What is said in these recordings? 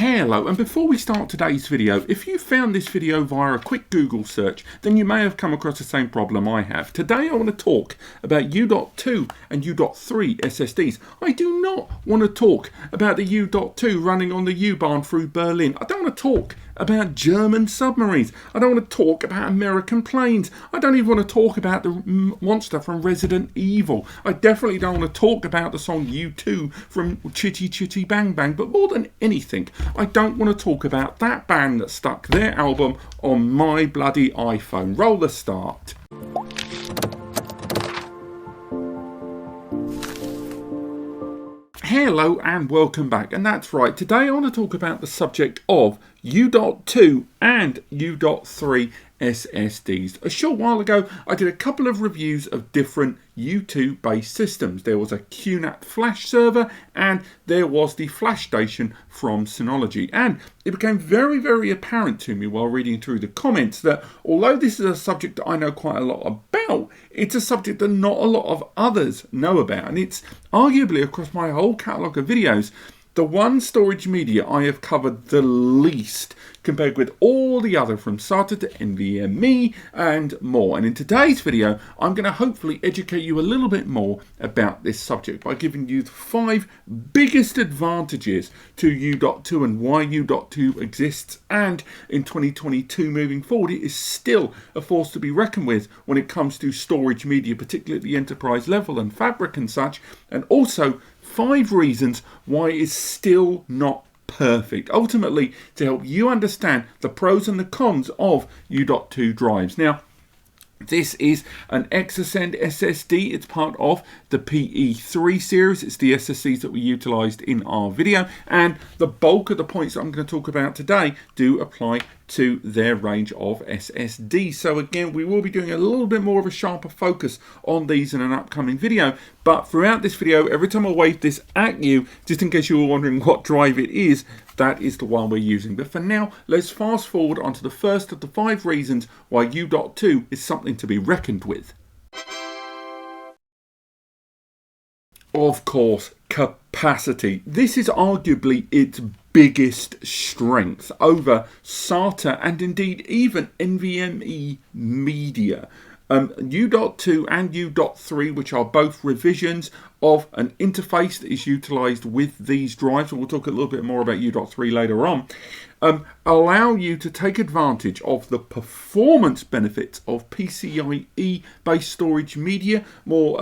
Hello, and before we start today's video, if you found this video via a quick Google search, then you may have come across the same problem I have. Today I want to talk about U.2 and U.3 SSDs. I do not want to talk about the U.2 running on the U-Bahn through Berlin. I don't want to talk about German submarines. I don't want to talk about American planes. I don't even want to talk about the monster from Resident Evil. I definitely don't want to talk about the song U.2 from Chitty Chitty Bang Bang. But more than anything, I don't want to talk about that band that stuck their album on my bloody iPhone. Roll the start. Hello and welcome back, and that's right, today I want to talk about the subject of U.2 and U.3 SSDs. A short while ago I did a couple of reviews of different U.2 based systems. There was a QNAP flash server and there was the flash station from Synology, and it became very apparent to me while reading through the comments that although this is a subject that I know quite a lot about, it's a subject that not a lot of others know about, and it's arguably across my whole catalogue of videos the one storage media I have covered the least compared with all the other, from SATA to NVMe and more. And in today's video, I'm going to hopefully educate you a little bit more about this subject by giving you the 5 biggest advantages to U.2 and why U.2 exists, and in 2022 moving forward, it is still a force to be reckoned with when it comes to storage media, particularly at the enterprise level and fabric and such, and also 5 reasons why it is still not perfect, ultimately to help you understand the pros and the cons of U.2 drives. Now, this is an Exascend SSD. It's part of the PE3 series. It's the SSDs that we utilised in our video, and the bulk of the points that I'm going to talk about today do apply to their range of SSD. So again, we will be doing a little bit more of a sharper focus on these in an upcoming video, but throughout this video, every time I wave this at you, just in case you were wondering what drive it is, that is the one we're using. But for now, let's fast forward onto the first of the 5 reasons why U.2 is something to be reckoned with. Of course, capacity. This is arguably its biggest strength over SATA and indeed even NVMe media. U.2 and U.3, which are both revisions of an interface that is utilised with these drives, and we'll talk a little bit more about U.3 later on, allow you to take advantage of the performance benefits of PCIe based storage media, more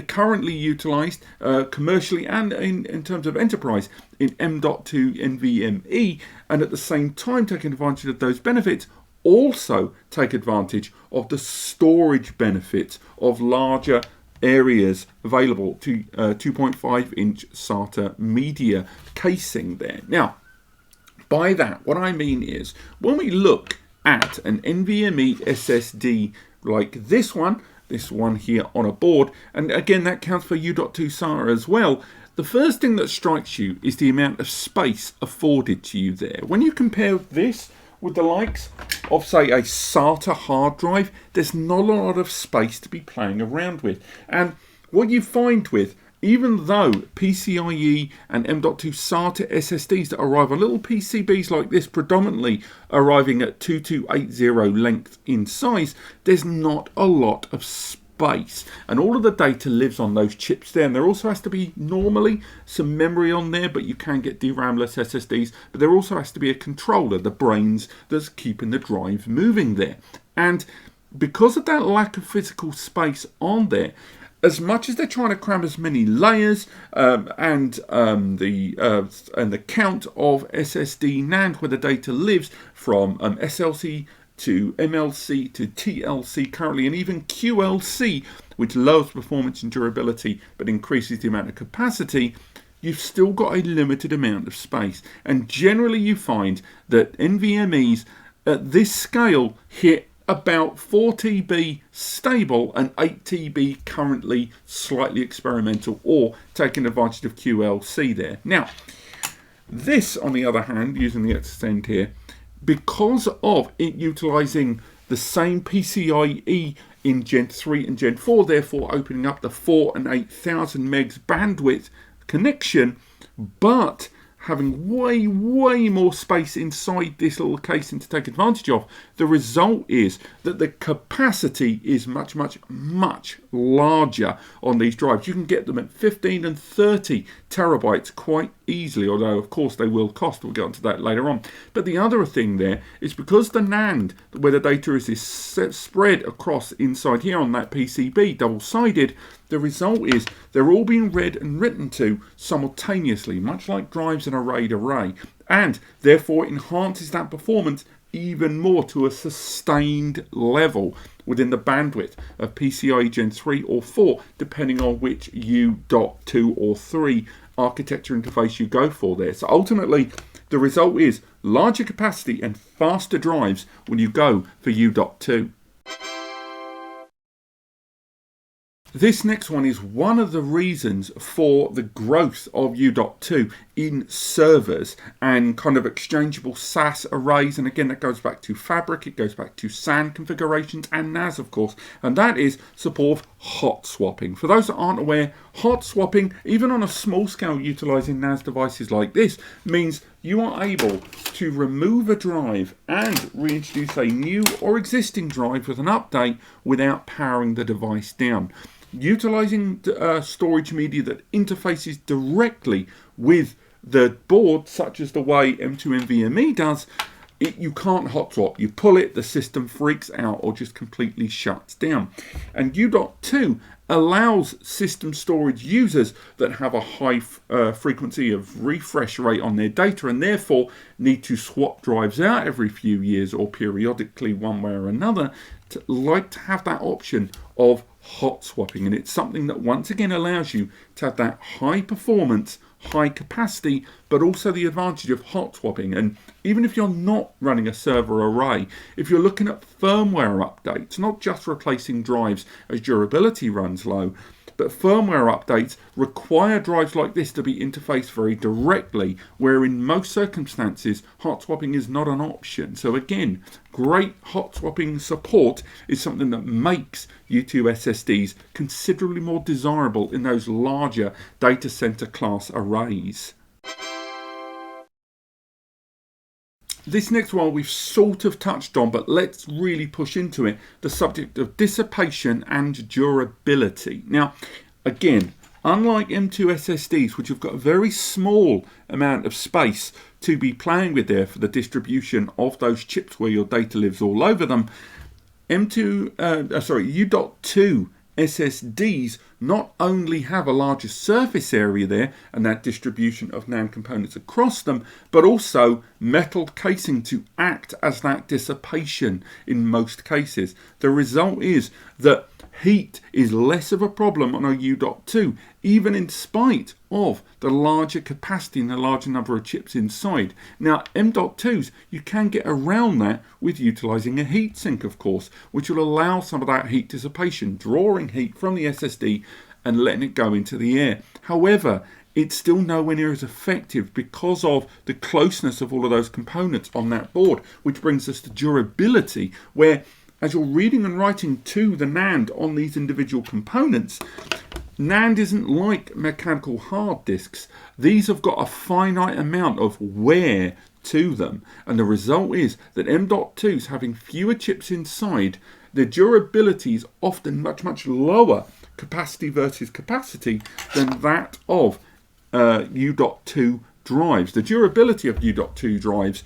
currently utilised commercially and in terms of enterprise in M.2 NVMe, and at the same time taking advantage of those benefits, also take advantage of the storage benefits of larger areas available to 2.5 inch SATA media casing there. Now, by that, what I mean is, when we look at an NVMe SSD like this one here on a board, and again that counts for U.2 SATA as well, the first thing that strikes you is the amount of space afforded to you there. When you compare this with the likes of, say, a SATA hard drive, there's not a lot of space to be playing around with. And what you find with, even though PCIe and M.2 SATA SSDs that arrive on little PCBs like this, predominantly arriving at 2280 length in size, there's not a lot of space. And all of the data lives on those chips there, and there also has to be normally some memory on there, but you can get DRAM-less SSDs, but there also has to be a controller, the brains that's keeping the drive moving there. And because of that lack of physical space on there, as much as they're trying to cram as many layers and the count of SSD NAND where the data lives, from SLC to MLC to TLC currently, and even QLC, which lowers performance and durability but increases the amount of capacity, you've still got a limited amount of space. And generally you find that NVMe's at this scale hit about 4 TB stable and 8 TB currently slightly experimental, or taking advantage of QLC there. Now, this on the other hand, using the Exascend here, because of it utilising the same PCIe in Gen 3 and Gen 4, therefore opening up the 4,000 and 8,000 megs bandwidth connection, but having way more space inside this little casing to take advantage of, the result is that the capacity is much larger on these drives. You can get them at 15 and 30 terabytes quite easily, although of course they will cost. We'll get onto that later on. But the other thing there is because the NAND, where the data is spread across inside here on that PCB, double-sided, the result is they're all being read and written to simultaneously, much like drives in a RAID array, and therefore enhances that performance even more to a sustained level within the bandwidth of PCIe Gen 3 or 4, depending on which U.2 or 3 architecture interface you go for there. So ultimately, the result is larger capacity and faster drives when you go for U.2. This next one is one of the reasons for the growth of U.2 in servers and kind of exchangeable SAS arrays. And again, that goes back to Fabric, it goes back to SAN configurations and NAS, of course. And that is support of hot swapping. For those that aren't aware, hot swapping, even on a small scale utilizing NAS devices like this, means you are able to remove a drive and reintroduce a new or existing drive with an update without powering the device down. Utilizing storage media that interfaces directly with the board, such as the way M2 NVMe does, you can't hot swap. You pull it, the system freaks out or just completely shuts down. And U.2 allows system storage users that have a high frequency of refresh rate on their data and therefore need to swap drives out every few years or periodically one way or another, to have that option of hot swapping. And it's something that once again allows you to have that high performance, high capacity, but also the advantage of hot swapping. And even if you're not running a server array, if you're looking at firmware updates, not just replacing drives as durability runs low, but firmware updates require drives like this to be interfaced very directly, where in most circumstances hot swapping is not an option. So again, great hot swapping support is something that makes U.2 SSDs considerably more desirable in those larger data center class arrays. This next one we've sort of touched on, but let's really push into it, the subject of dissipation and durability. Now, again, unlike M2 SSDs, which have got a very small amount of space to be playing with there for the distribution of those chips where your data lives all over them, U.2 SSDs not only have a larger surface area there and that distribution of NAND components across them, but also metal casing to act as that dissipation in most cases. The result is that heat is less of a problem on a U.2, even in spite of the larger capacity and the larger number of chips inside. Now, M.2s, you can get around that with utilizing a heatsink, of course, which will allow some of that heat dissipation, drawing heat from the SSD and letting it go into the air. However, it's still nowhere near as effective because of the closeness of all of those components on that board, which brings us to durability, where as you're reading and writing to the NAND on these individual components, NAND isn't like mechanical hard disks. These have got a finite amount of wear to them, and the result is that M.2s having fewer chips inside, the durability is often much lower, capacity versus capacity, than that of U.2 drives. The durability of U.2 drives,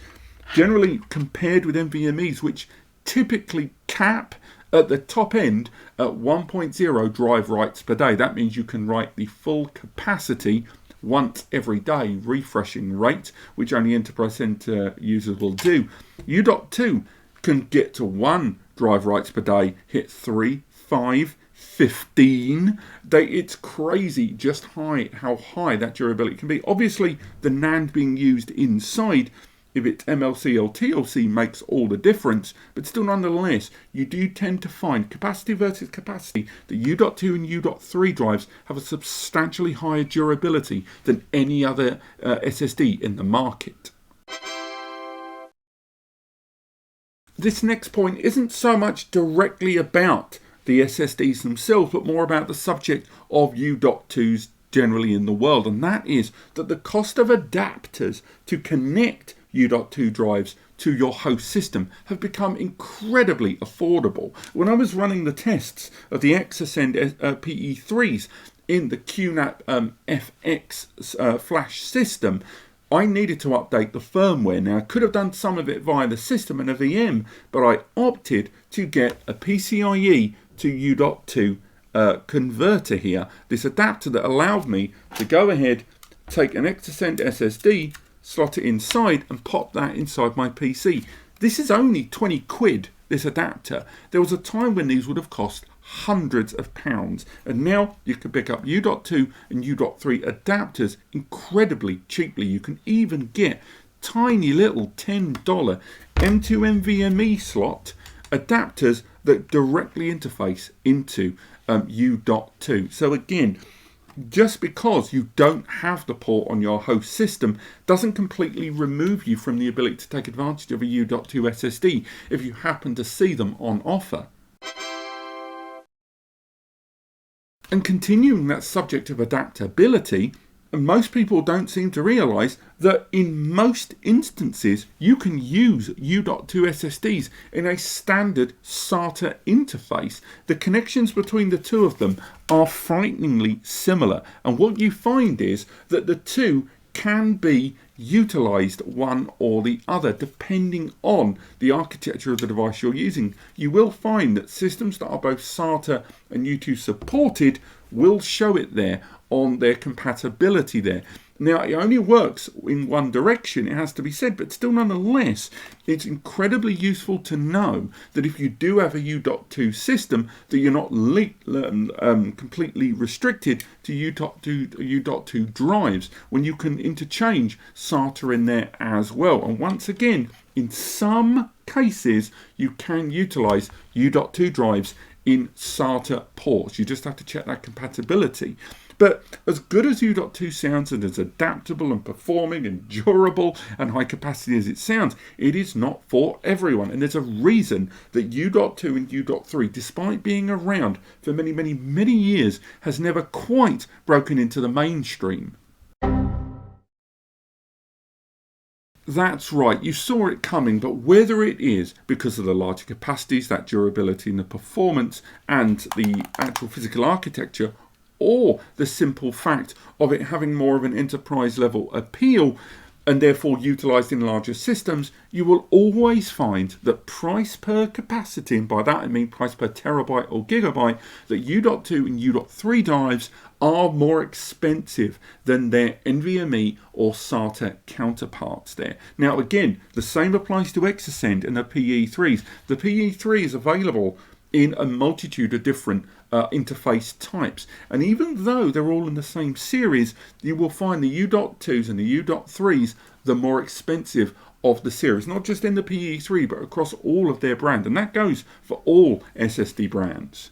generally compared with NVMe's, which typically cap at the top end at 1.0 drive writes per day. That means you can write the full capacity once every day, refreshing rate, which only Enterprise Center users will do. U.2 can get to 1 drive writes per day, hit 3, 5, 15. It's crazy just how high that durability can be. Obviously, the NAND being used inside, if it's MLC or TLC, makes all the difference, but still nonetheless, you do tend to find capacity versus capacity that U.2 and U.3 drives have a substantially higher durability than any other SSD in the market. This next point isn't so much directly about the SSDs themselves, but more about the subject of U.2's generally in the world, and that is that the cost of adapters to connect U.2 drives to your host system have become incredibly affordable. When I was running the tests of the Exascend PE3s in the QNAP FX flash system, I needed to update the firmware. Now, I could have done some of it via the system and a VM, but I opted to get a PCIe to U.2 converter here, this adapter that allowed me to go ahead, take an Exascend SSD, slot it inside and pop that inside my PC. This is only 20 quid, this adapter. There was a time when these would have cost hundreds of pounds, and now you can pick up U.2 and U.3 adapters incredibly cheaply. You can even get tiny little $10 M2 NVMe slot adapters that directly interface into U.2. So again, just because you don't have the port on your host system doesn't completely remove you from the ability to take advantage of a U.2 SSD if you happen to see them on offer. And continuing that subject of adaptability, most people don't seem to realise that in most instances you can use U.2 SSDs in a standard SATA interface. The connections between the two of them are frighteningly similar, and what you find is that the two can be utilised one or the other depending on the architecture of the device you're using. You will find that systems that are both SATA and U.2 supported will show it there on their compatibility there. Now, it only works in one direction, it has to be said, but still nonetheless, it's incredibly useful to know that if you do have a U.2 system, that you're not completely restricted to U.2 drives, when you can interchange SATA in there as well. And once again, in some cases, you can utilize U.2 drives in SATA ports. You just have to check that compatibility. But as good as U.2 sounds and as adaptable and performing and durable and high capacity as it sounds, it is not for everyone. And there's a reason that U.2 and U.3, despite being around for many, many, many years, has never quite broken into the mainstream. That's right, you saw it coming, but whether it is because of the larger capacities, that durability and the performance and the actual physical architecture, or the simple fact of it having more of an enterprise level appeal and therefore utilised in larger systems, you will always find that price per capacity, and by that I mean price per terabyte or gigabyte, that U.2 and U.3 drives are more expensive than their NVMe or SATA counterparts there. Now again, the same applies to Exascend and the PE3s. The PE3 is available in a multitude of different interface types, and even though they're all in the same series, you will find the U.2s and the U.3s the more expensive of the series, not just in the PE3 but across all of their brand, and that goes for all SSD brands.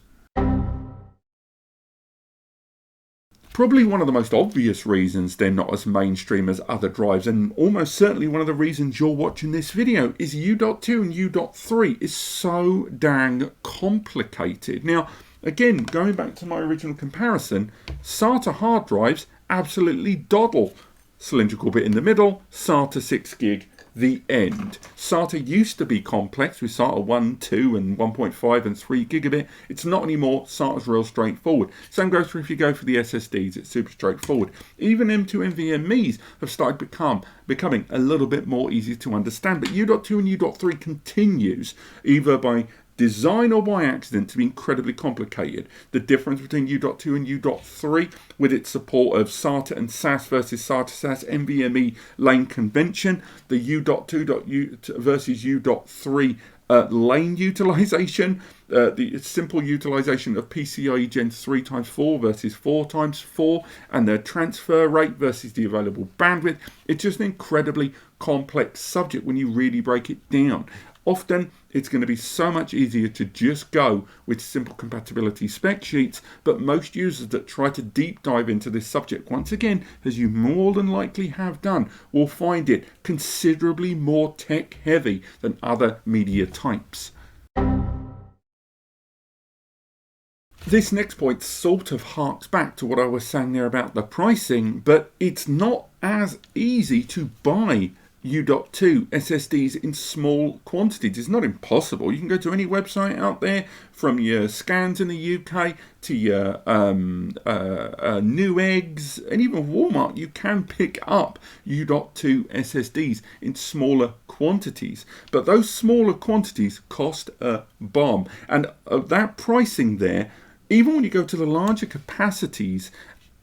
Probably one of the most obvious reasons they're not as mainstream as other drives, and almost certainly one of the reasons you're watching this video, is U.2 and U.3 is so dang complicated. Now, again, going back to my original comparison, SATA hard drives absolutely doddle. Cylindrical bit in the middle, SATA 6 gig, the end. SATA used to be complex with SATA 1, 2 and 1.5 and 3 gigabit. It's not anymore. SATA's real straightforward. Same goes for if you go for the SSDs, it's super straightforward. Even M2 NVMe's have started becoming a little bit more easy to understand, but U.2 and U.3 continues either by design or by accident to be incredibly complicated. The difference between U.2 and U.3 with its support of SATA and SAS versus SATA SAS NVMe lane convention, the U.2 versus U.3 lane utilization, the simple utilization of PCIe Gen 3x4 versus 4x4, and the transfer rate versus the available bandwidth. It's just an incredibly complex subject when you really break it down. Often, it's going to be so much easier to just go with simple compatibility spec sheets, but most users that try to deep dive into this subject, once again, as you more than likely have done, will find it considerably more tech heavy than other media types. This next point sort of harks back to what I was saying there about the pricing, but it's not as easy to buy U.2 SSDs in small quantities. It's not impossible. You can go to any website out there, from your Scans in the UK to your Newegg's and even Walmart. You can pick up U.2 SSDs in smaller quantities, but those smaller quantities cost a bomb, and that pricing there, even when you go to the larger capacities,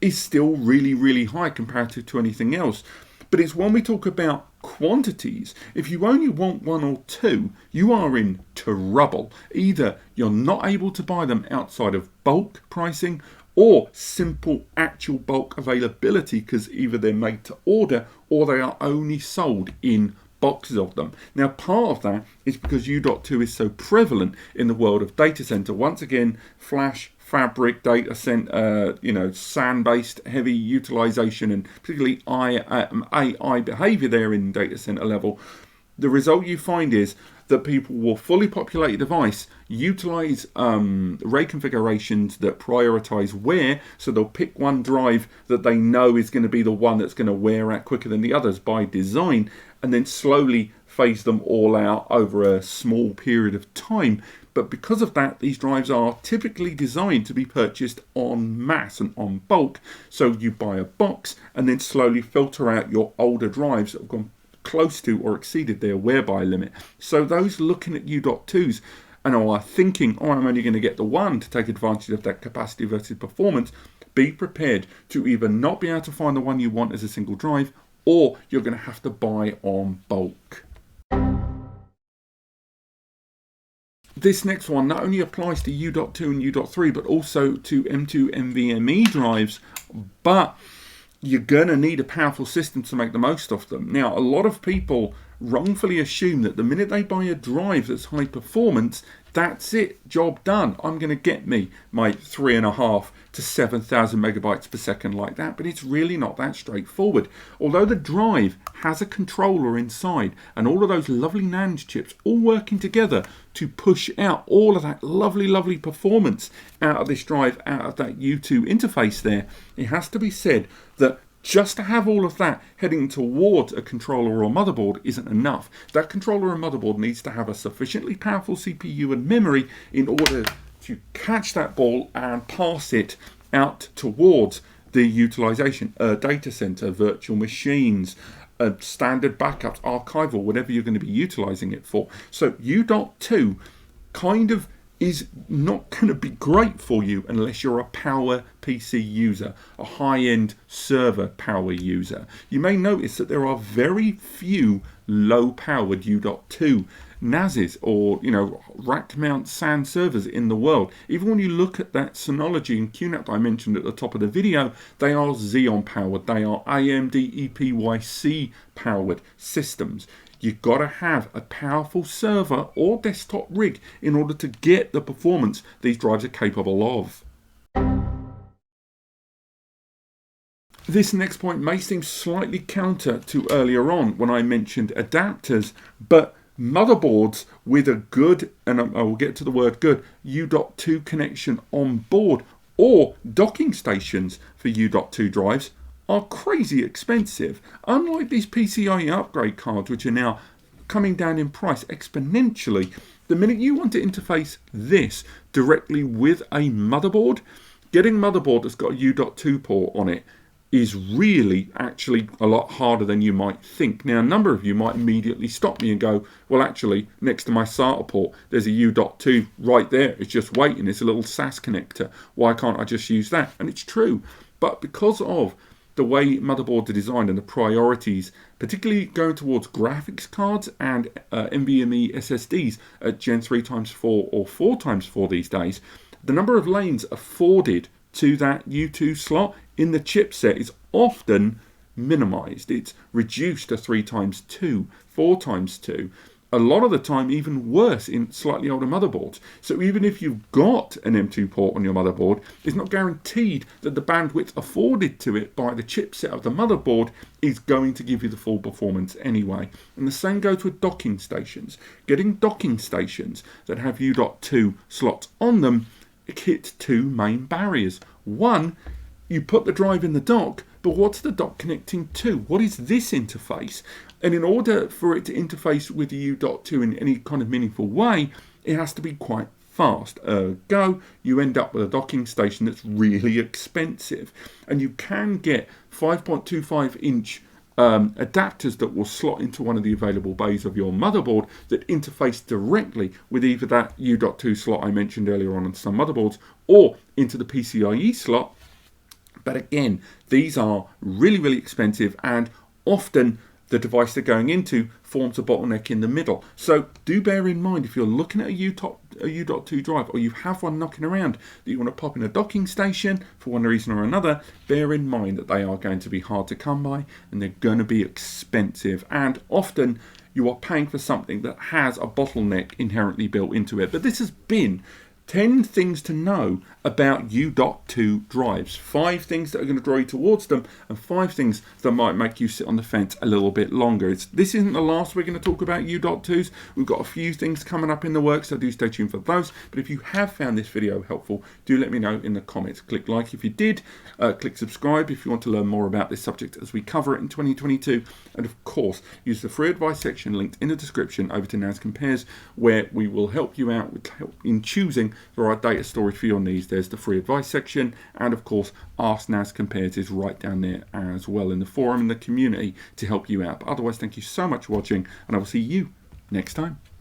is still really, really high comparative to anything else. But it's when we talk about quantities, if you only want one or two, you are in trouble. Either you're not able to buy them outside of bulk pricing or simple actual bulk availability, because either they're made to order or they are only sold in boxes of them. Now, part of that is because U.2 is so prevalent in the world of data center. Once again, flash, fabric, data center, SAN-based heavy utilization, and particularly AI behavior there in data center level. The result you find is that people will fully populate a device, utilize RAID configurations that prioritize wear, so they'll pick one drive that they know is going to be the one that's going to wear out quicker than the others by design, and then slowly phase them all out over a small period of time. But because of that, these drives are typically designed to be purchased en masse and en bulk. So you buy a box and then slowly filter out your older drives that have gone close to or exceeded their wear-by limit. So those looking at U.2s and are thinking, I'm only going to get the one to take advantage of that capacity versus performance, be prepared to either not be able to find the one you want as a single drive, or you're going to have to buy on bulk. This next one not only applies to U.2 and U.3, but also to M2 NVMe drives, but you're going to need a powerful system to make the most of them. Now, a lot of people wrongfully assume that the minute they buy a drive that's high performance, that's it, job done. I'm going to get me my 3.5 to 7,000 megabytes per second like that, but it's really not that straightforward. Although the drive has a controller inside and all of those lovely NAND chips all working together to push out all of that lovely, lovely performance out of this drive, out of that U.2 interface there, it has to be said that just to have all of that heading towards a controller or motherboard isn't enough. That controller and motherboard needs to have a sufficiently powerful CPU and memory in order to catch that ball and pass it out towards the utilization, data center, virtual machines, standard backups, archival, whatever you're going to be utilizing it for. So U.2 kind of is not going to be great for you unless you're a power PC user, a high-end server power user. You may notice that there are very few low-powered U.2 NASs or rack mount SAN servers in the world. Even when you look at that Synology and QNAP I mentioned at the top of the video, they are Xeon powered, they are AMD EPYC powered systems. You've got to have a powerful server or desktop rig in order to get the performance these drives are capable of. This next point may seem slightly counter to earlier on when I mentioned adapters, but motherboards with a good, and I will get to the word good, U.2 connection on board, or docking stations for U.2 drives, are crazy expensive. Unlike these PCIe upgrade cards, which are now coming down in price exponentially, the minute you want to interface this directly with a motherboard, getting a motherboard that's got a U.2 port on it is really actually a lot harder than you might think. Now, a number of you might immediately stop me and go, well, actually, next to my SATA port, there's a U.2 right there. It's just waiting. It's a little SAS connector. Why can't I just use that? And it's true. But because of the way motherboards are designed and the priorities, particularly going towards graphics cards and NVMe SSDs at Gen 3x4 or 4x4 these days, the number of lanes afforded to that U.2 slot in the chipset is often minimized. It's reduced to 3x2, 4x2. A lot of the time even worse in slightly older motherboards. So even if you've got an M2 port on your motherboard, it's not guaranteed that the bandwidth afforded to it by the chipset of the motherboard is going to give you the full performance anyway. And the same goes with docking stations. Getting docking stations that have U.2 slots on them hit two main barriers. One, you put the drive in the dock, but what's the dock connecting to? What is this interface? And in order for it to interface with the U.2 in any kind of meaningful way, it has to be quite fast. Ergo, you end up with a docking station that's really expensive. And you can get 5.25 inch adapters that will slot into one of the available bays of your motherboard that interface directly with either that U.2 slot I mentioned earlier on some motherboards, or into the PCIe slot. But again, these are really, really expensive, and often the device they're going into forms a bottleneck in the middle. So do bear in mind, if you're looking at a U.2 drive, or you have one knocking around that you want to pop in a docking station for one reason or another, bear in mind that they are going to be hard to come by and they're going to be expensive, and often you are paying for something that has a bottleneck inherently built into it. But this has been 10 things to know about U.2 drives. 5 things that are going to draw you towards them, and 5 things that might make you sit on the fence a little bit longer. This isn't the last we're going to talk about U.2s. We've got a few things coming up in the works, so do stay tuned for those. But if you have found this video helpful, do let me know in the comments. Click like if you did, click subscribe if you want to learn more about this subject as we cover it in 2022. And of course, use the free advice section linked in the description over to NAS Compares, where we will help you out with in choosing the right data storage for your needs. There's the free advice section, and of course Ask NAS Compares is right down there as well in the forum and the community to help you out. But otherwise, thank you so much for watching, and I will see you next time.